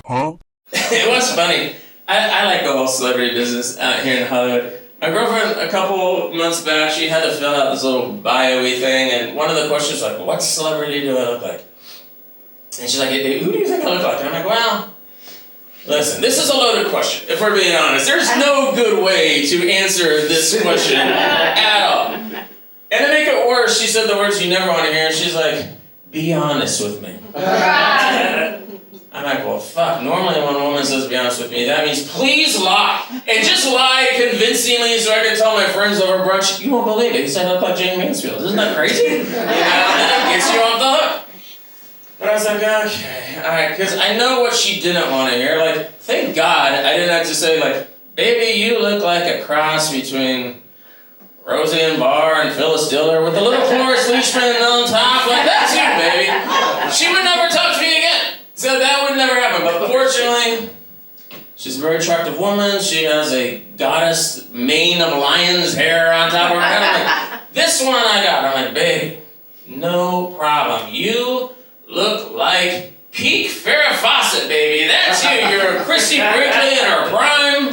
It was funny. I like the whole celebrity business out here in Hollywood. My girlfriend, a couple months back, she had to fill out this little bio-y thing, and one of the questions was like, what celebrity do I look like? And she's like, who do you think I look like? And I'm like, well, listen, this is a loaded question, if we're being honest. There's no good way to answer this question at all. And to make it worse, she said the words you never want to hear, and she's like, be honest with me. I'm like, well, fuck. Normally when a woman says be honest with me, that means please lie. And just lie convincingly so I can tell my friends over brunch, you won't believe it. He said I look like Jane Mansfield. Isn't that crazy? You know, and then it gets you off the hook. But I was like, okay, all right. Because I know what she didn't want to hear. Like, thank God I didn't have to say, like, baby, you look like a cross between Roseanne Barr and Phyllis Diller with a little Cloris Leachman on top. Like, that's you, baby. She would never talk to me again. So that would never happen, but fortunately, she's a very attractive woman. She has a goddess mane of lion's hair on top of her head. I'm like, this one I got. I'm like, babe, no problem. You look like peak Farrah Fawcett, baby. That's you. You're Christy Brinkley in her prime.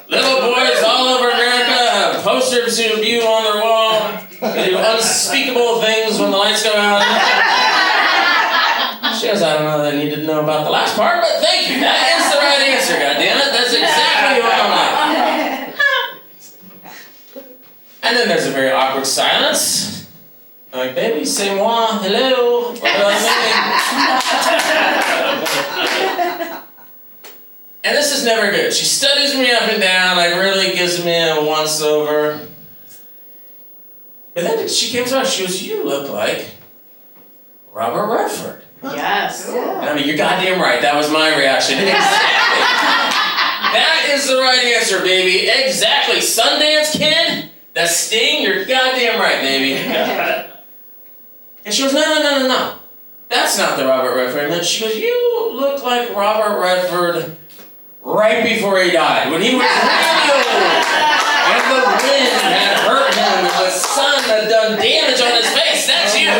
Little boys all over America have posters of you on their wall. They do unspeakable things when the lights go out. She goes, I don't know that I need to know about the last part, but thank you. That is the right answer, goddammit. That's exactly what I'm like. And then there's a very awkward silence. I'm like, baby, c'est moi, hello. What do I say? And this is never good. She studies me up and down, like really gives me a once-over. But then she came to us, she goes, you look like Robert Redford. Yes. Yeah. And I mean, you're goddamn right. That was my reaction. Exactly. That is the right answer, baby. Exactly. Sundance Kid, The Sting, you're goddamn right, baby. And she goes, no. That's not the Robert Redford. And then she goes, you look like Robert Redford right before he died, when he was really old. And the wind had hurt him, and the sun had done damage on his face. That's you.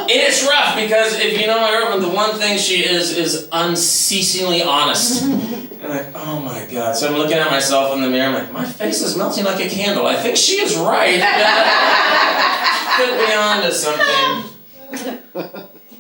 It's rough because if you know my girlfriend, the one thing she is unceasingly honest. I'm like, oh my God. So I'm looking at myself in the mirror. I'm like, my face is melting like a candle. I think she is right. Could be on to something.